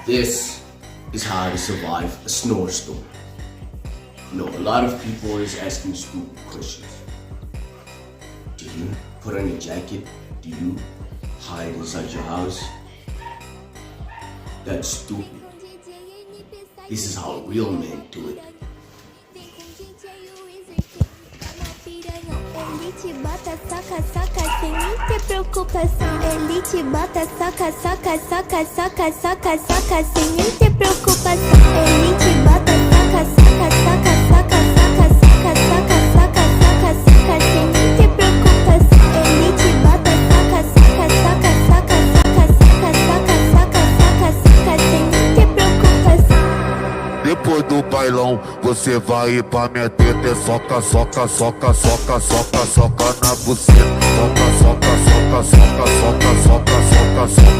This is how to survive a snowstorm. A lot of people is asking stupid questions. Do you put on a jacket? Do you hide inside your house? That's stupid. This is how real men do it. Ele te bota, saca, saca, sem nem ter preocupação. Ele te bota, saca, saca, saca, saca, saca, saca, sem nem ter preocupação. Ele te bota, saca, saca, saca, saca, saca, saca, saca, saca, saca, saca, sem nem ter preocupação. Ele te bota, saca, saca, saca, saca, saca, saca, saca, saca, saca, saca, sem nem ter preocupação. Depois do bailão, você vai ir pra minha teta. É soca, soca, soca, soca, soca, soca na buceta. Soca, soca, soca, soca, soca, soca, soca, soca.